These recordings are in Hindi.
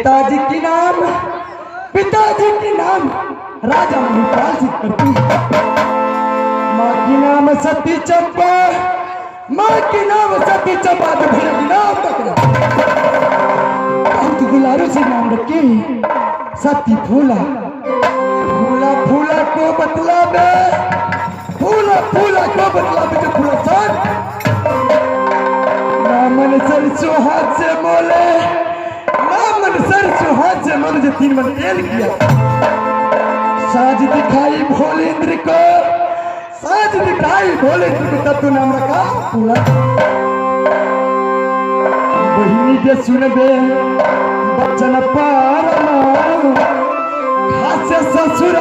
पिताजी की नाम राजा मणिपाल सिंह करती, माँ की नाम सती चंपा, माँ की नाम सती चंपा, तो भैया की नाम पकड़ा तो दुलारू से नाम रखी सती फूला। फूला फूला को बतला बे, फूला फूला को बतला बे, जो फूला साथ नामन सरसों हाथ से मोले, नामन सरसों हाथ से मोले, जो 3 मन तेल किया। साज दिखाई भोलेंद्र को, साज दिखाई भोलेंद्र को, तब तो नाम रखा फूला। बहिनी के सुन बे बच्चन पार हास्य ससुर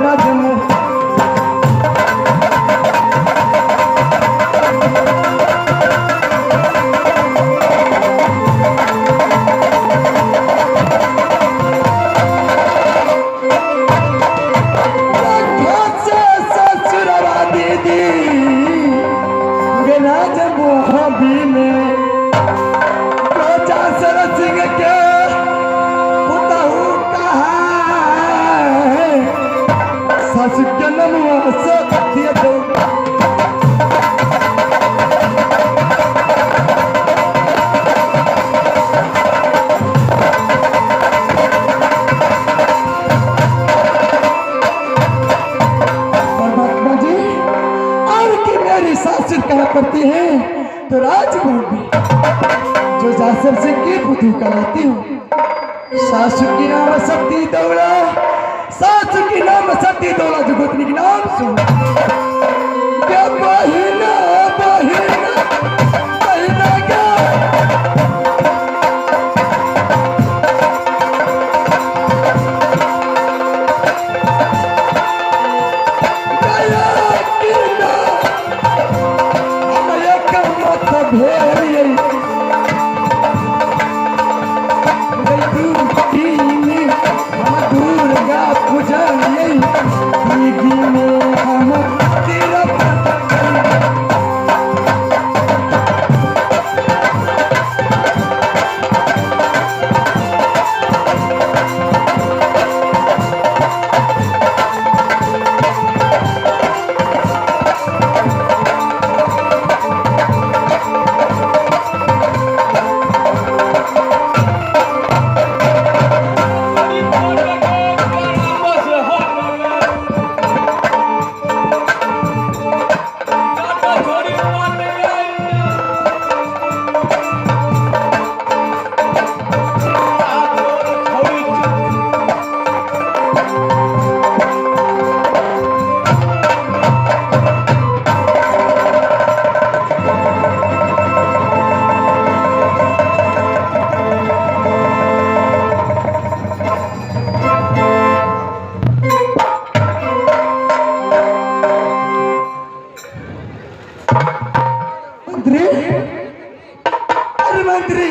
राजन करती है तो राजभोग भी जो जासर से की बुद्धू कहलाती हूँ। सासू की नाम सती दौड़ा, सासू की नाम सती दौड़ा, जो गोतनी की नाम सुन क्या बहिना बहिना बहिना क्या मंत्री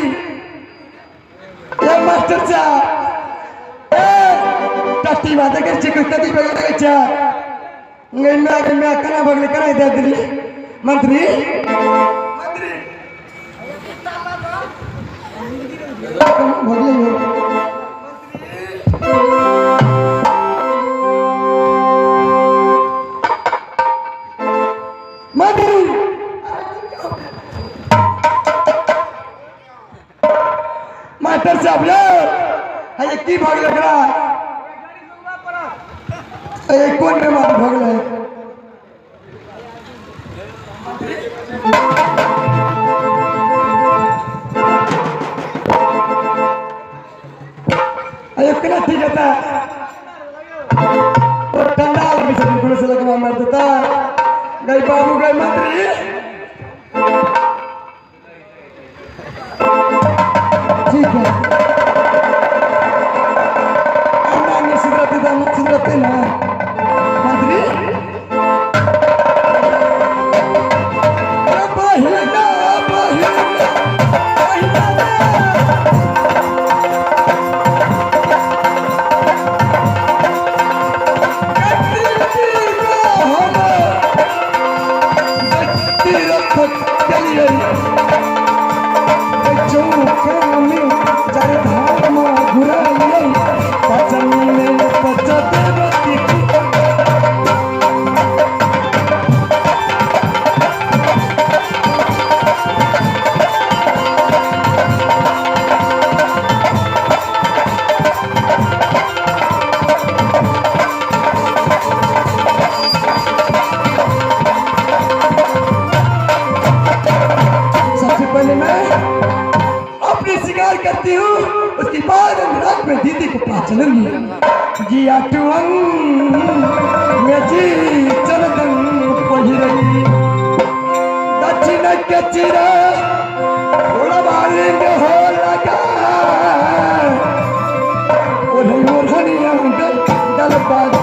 या मास्टरचा टट्टी बात करची कधी बघायच्या गैम्या करा बघले करायचं दिली मंत्री बघले मास्टर साहब ये की भाग लग रहा ये कौन में मार भाग रहा है अरे कितना ठीक था और ठंडा भी से गुड़ से लगा मार देता गई बाबू गई मंत्री ठीक है अन्ना सिद्रते ना मंत्री बहिना चलिए जो काम जाने जिया टुअन मेजी चरदन पहिरई दक्षिण के चिरा थोड़ा बाले में हो लगा ओढ़निया गल पाद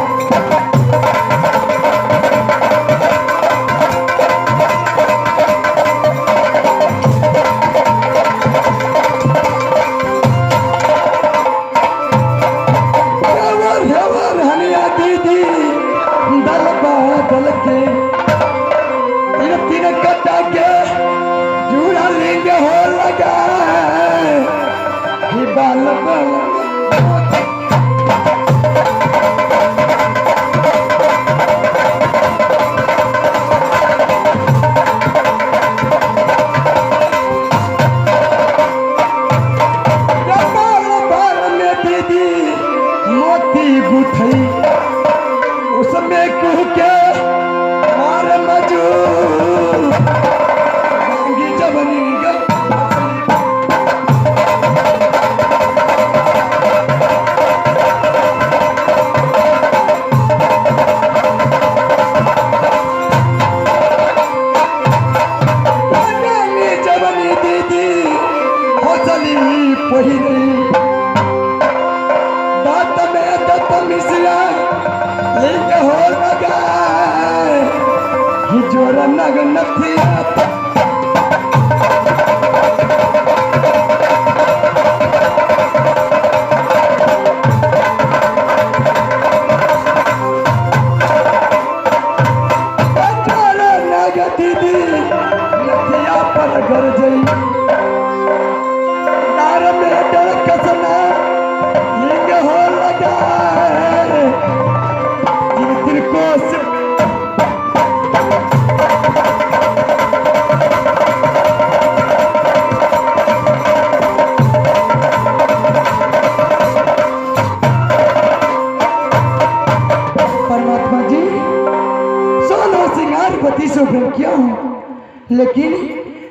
लेकिन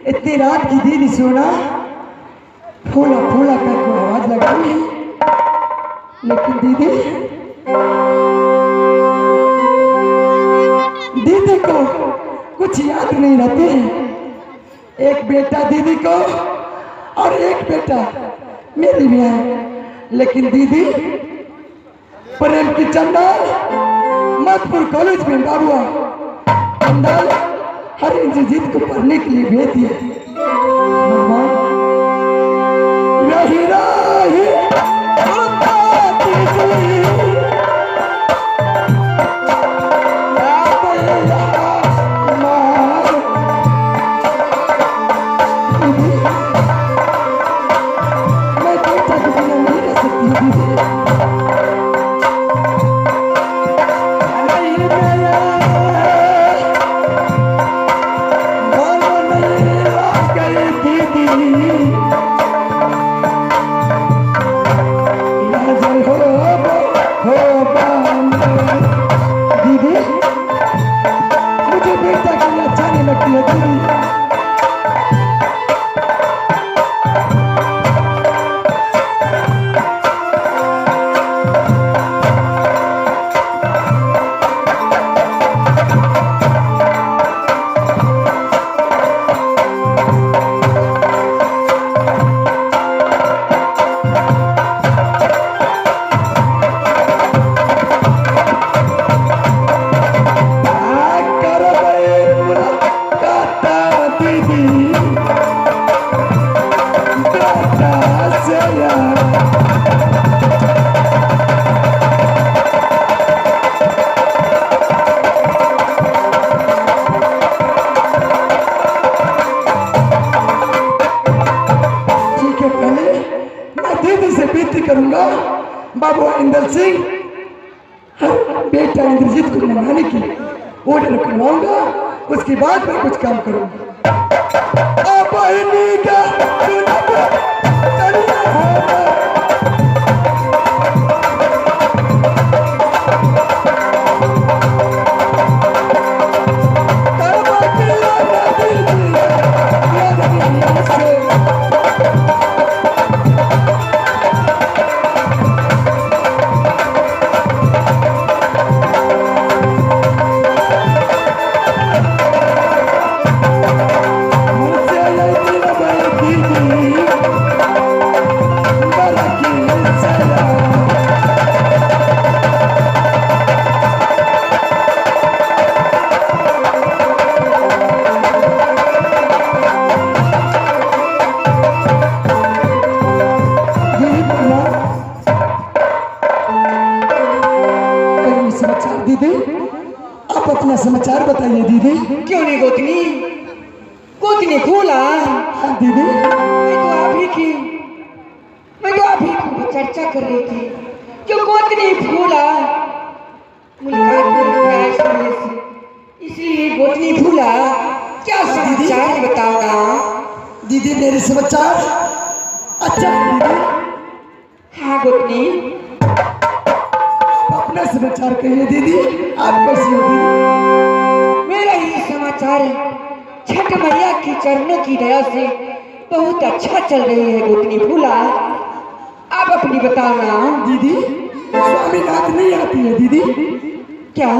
इतनी रात की दीदी सोना फूला फूला करके आवाज लगाई लेकिन दीदी को कुछ याद नहीं रहते हैं। एक बेटा दीदी को और एक बेटा मेरी भी है लेकिन दीदी प्रेम की चंडाल मधुपुर कॉलेज में बाबुआ चंडाल हर इंद्रजीत को पढ़ने के लिए भेज दिया रही रही मैं बेटा के बिना नहीं रह सकती करूंगा बाबू इंदर सिंह बेटा इंद्रजीत को मनाने की ऑर्डर करवाऊंगा उसके बाद मैं कुछ काम करूंगा। समाचार दीदी, आप अपना समाचार बताइए दीदी। क्यों नहीं गोतनी, गोतनी फूला। हाँ दीदी, मैं तो आप ही की चर्चा कर रही थी। क्यों गोतनी फूला, मुलाकात मेरी ख्वाहिश में से, इसलिए गोतनी फूला। क्या समाचार है बताओ ना। दीदी मेरे समाचार अच्छा है दीदी। हाँ गोतनी, अपना समाचार कहिए दीदी, आप कैसी हो दीदी? मेरा ही समाचार है, छठ मैया की चरणों की दया से बहुत अच्छा चल रही है गोतनी फूला। आप अपनी बताओ ना। दीदी स्वामीनाथ नहीं आती है दीदी? क्या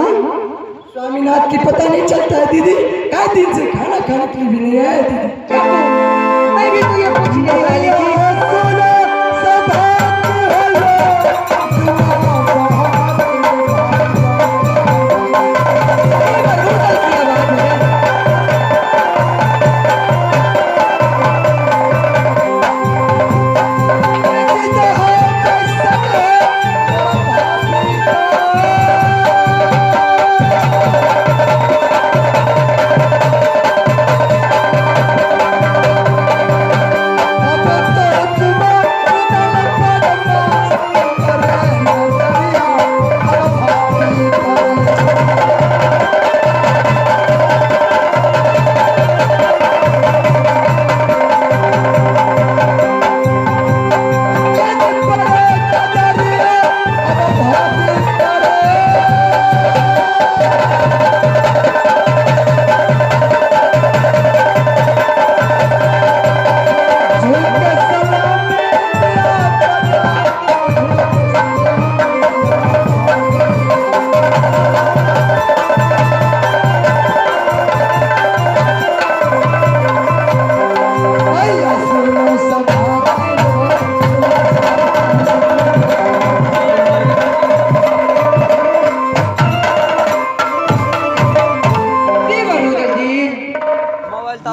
स्वामीनाथ की पता नहीं चलता है दीदी? कई दिन से खाना खाने के लिए भी नहीं आया दीदी। क्या मैं भी तो ये पूछने वाली थी।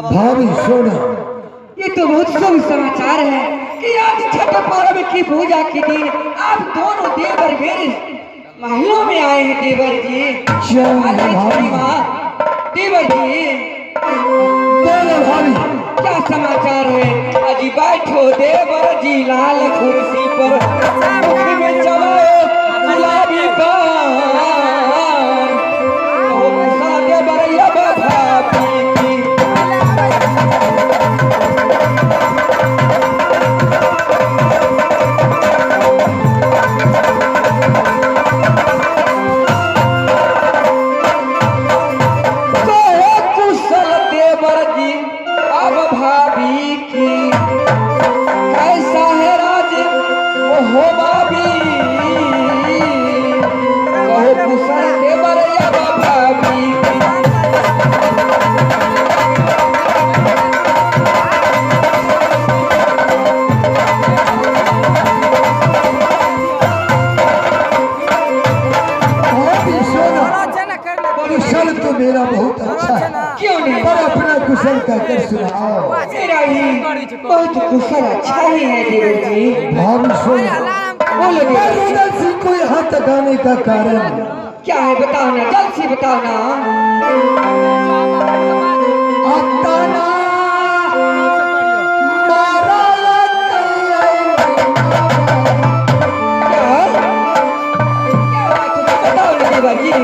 भाभी सोना, ये तो बहुत शुभ समाचार है कि आज छठ पर्व की पूजा के दिन आप दोनों देवर मेरे महलों में आए हैं। देवर जी देवर जी, बोलो भाभी क्या समाचार है? अजी बैठो देवर जी लाल कुर्सी पर, मुख में चबाओ गुलाबी पान, ओ गुस्सा देवर या भाभी की। कुशल तो मेरा बहुत अच्छा है, क्यों नहीं? पर अपना कुशल कहकर सुनाओ। मेरा ही बहुत कुशल अच्छा ही है देवर जी। भाभी सोना, बोलो देवर जी। सिंह को यहाँ तक आने का कारण क्या है बताओ ना, जल्द से बताओ ना। आताना मारा क्या बात है बताओ ना देवर जी।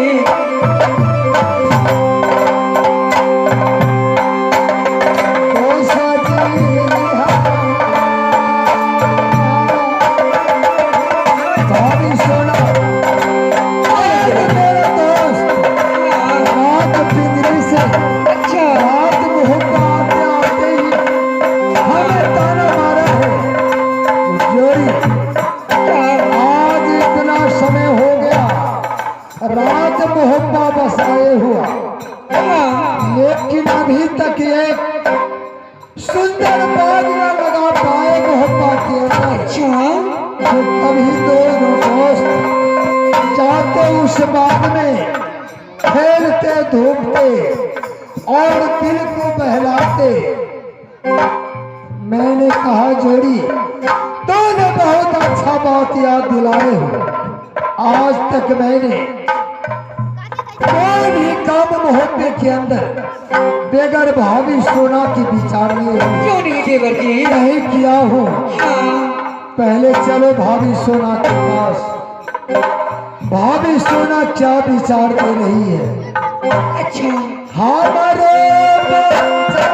रात मोहब्बा बसाए हुआ, लेकिन अभी तक एक सुंदर बाग न लगा पाए मोहब्बा के अंदर। तो कभी दोनों दोस्त जाते उस बाग में, खेलते धूपते और दिल को बहलाते। मैंने कहा जोड़ी तूने बहुत अच्छा बात याद दिलाए हो। आज तक मैंने कोई भी काम मुहब्बे के अंदर बेगर भाभी सोना के विचार लिए क्यों नहीं देवर जी? नहीं किया हूँ। हाँ पहले चलो भाभी सोना के पास। भाभी सोना क्या विचार दे रही है? अच्छा हमारे बच्चों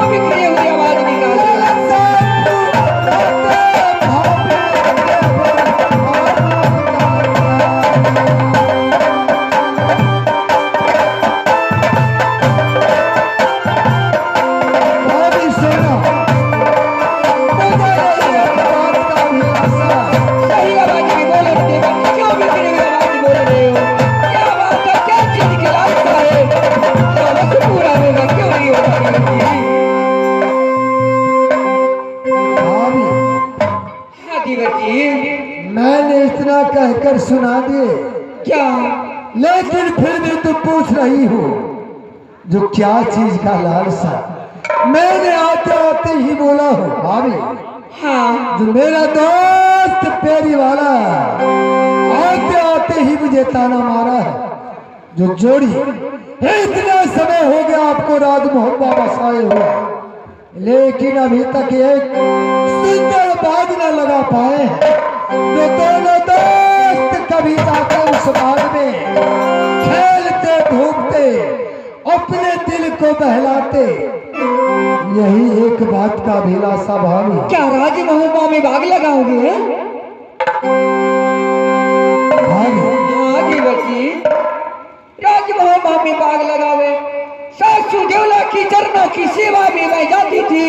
के बड़ी है मैंने इतना कहकर सुना दिए क्या? लेकिन फिर भी तुम पूछ रही हो जो क्या चीज का लालसा। मैंने आते आते ही बोला हूँ भाभी, हाँ जो मेरा दोस्त पेरी वाला आते आते ही मुझे ताना मारा है। जो जोड़ी इतना समय हो गया आपको राज मोहब्बा बसाए हुआ, लेकिन अभी तक एक सुंदर बाग न लगा पाए हैं। जो दोनों दोस्त कभी जाकर उस बाग में खेलते घूमते अपने दिल को बहलाते, यही एक बात का अभिलाषा भावी। क्या राज मोहब्बा में बाग लगाओगे? भावी हाँ देवर जी, राज मोहब्बा में बाग लगावे। सासू देवला की चरणों की सेवा में मैं जाती थी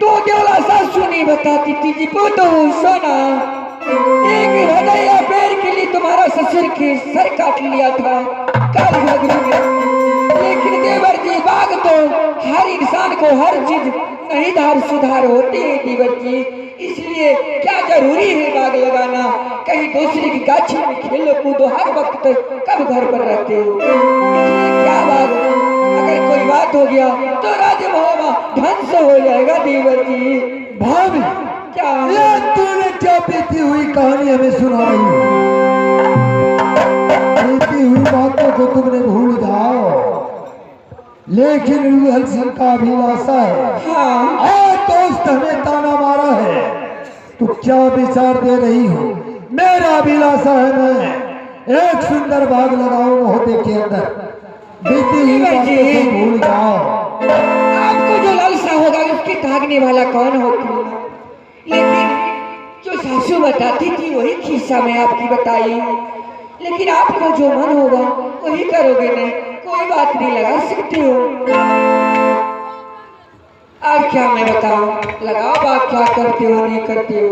तो देवला सासू नहीं बताती थी जी पुतो सोना एक हृदय पैर के लिए तुम्हारा ससुर के सर काट लिया था काली घगरी में। लेकिन देवर जी बाग तो हर इंसान को हर चीज नहीं धार सुधार होते हैं देवर जी, इसलिए क्या जरूरी है बाग लगाना? कहीं दूसरे की गाछी में खेलो कूदो, हर वक्त कब घर पर रहते हो? इसलिए क्या बाग, अगर कोई बात हो गया तो राज मोहब्बा ध्वंस हो जाएगा देवर जी। भाभी क्या ये तूने क्या बीती हुई कहानी हमें सुना रही हो? बीती हुई बातों को तुमने भूल जाओ, लेकिन रूहल सिंह का अभिलाषा है। हाँ और दोस्त हमें ताना मारा है, तू क्या विचार दे रही हो? मेरा अभिलाषा है मैं एक सुंदर बाग लगाऊं मोहब्बे के अंदर। बीती हुई बातों को भूल जाओ। आपको जो लालसा होगा उसके भागने वाला कौन होगा? लेकिन जो सासू बताती थी वही खिस्सा मैं आपकी बताई, लेकिन आपको जो मन होगा वही करोगे नहीं, कोई बात नहीं लगा सकते हो। और क्या मैं बताऊं, लगाओ बात, क्या करते हो नहीं करते हो।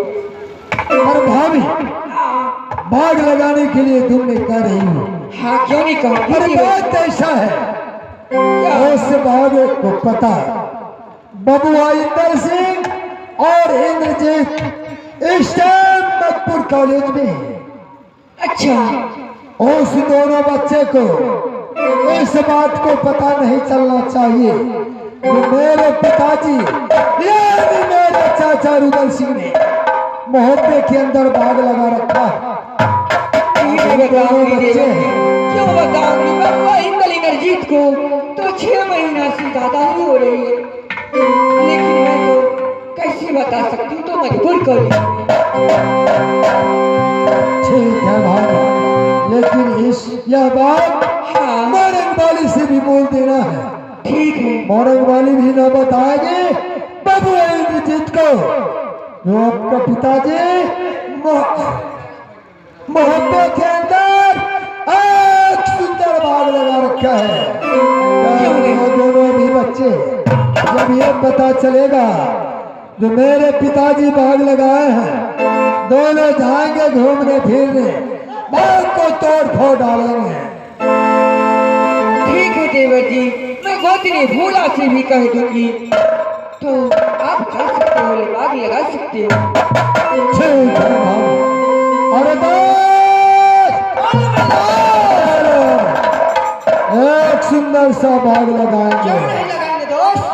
पर भाभी बाग लगाने के लिए तुमने कह रही हो, हाँ क्यों नहीं कहूँ? पर बात ऐसा है उस बाग को पता है बबुआ इंदर सिंह और इंद्रजीत इस टाइम मकपुर कॉलेज में है। अच्छा उस दोनों बच्चे को इस बात को पता नहीं चलना चाहिए कि मेरे पिताजी यानी मेरे चाचा रुदल सिंह ने मोहब्बे के अंदर बाग लगा रखा है। क्यों बताऊंगी बाबा इंगल इंद्रजीत को तो 6 महीना से ज्यादा ही हो रही है, लेकिन मैं तो कैसे बता सकती हूँ, तो मजबूर कर रही हूँ। ठीक है भाई, लेकिन यह बात हाँ मोरंग वाली से भी बोल देना है। ठीक है। मोरंग वाली भी न बताएगी बाबू इंद्रजीत को जो आपका पिताजी मोहब्बे के अंदर एक सुंदर बाग लगा रखा है। वो दोनों भी बच्चे जब ये पता चलेगा जो मेरे पिताजी बाग लगाए हैं, दोनों जाएंगे घूमने फिरने, बाग को तोड़ फोड़ डालेंगे। ठीक है देवर जी, मैं गोतनी भूला से भी कह दूंगी, तो आप जा सकते हो, बाग लगा सकते हो। ठीक है भाई। अरे एक सुंदर सा बाग लगाएंगे। क्यों नहीं लगाएंगे दोस्त?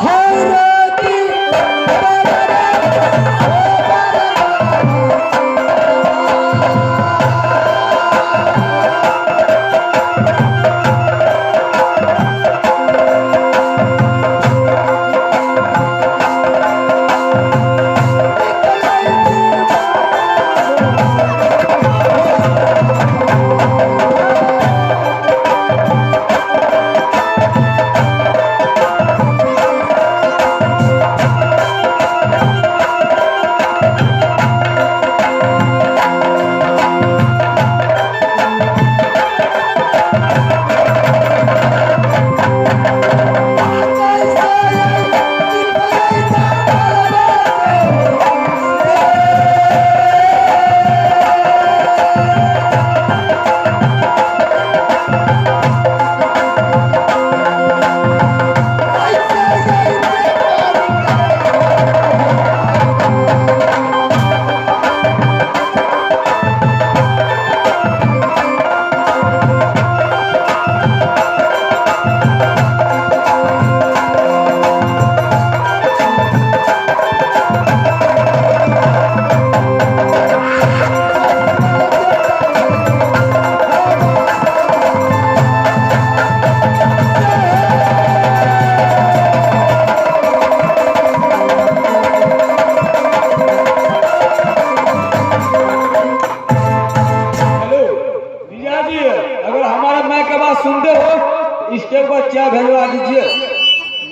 सुनते हो स्टेप पर क्या भेजवा दीजिए।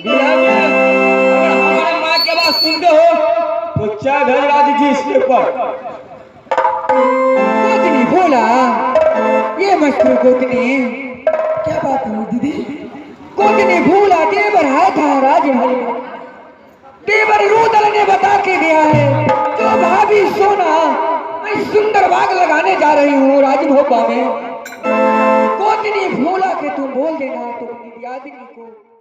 बिहार में अगर हमारे माँ के बात सुनते हो तो क्या भेजवा दीजिए स्टेप पर। गोतनी बोला, ये मशहूर गोतनी क्या बात हुई दीदी? गोतनी भूला देवर है था राजमहल में, देवर रुदल ने बता के गया है जो भाभी सोना मैं सुंदर बाग लगाने जा रही हूँ राजभोपा में। गोतनी भूला के तुम बोल देना तो अपनी यादनी को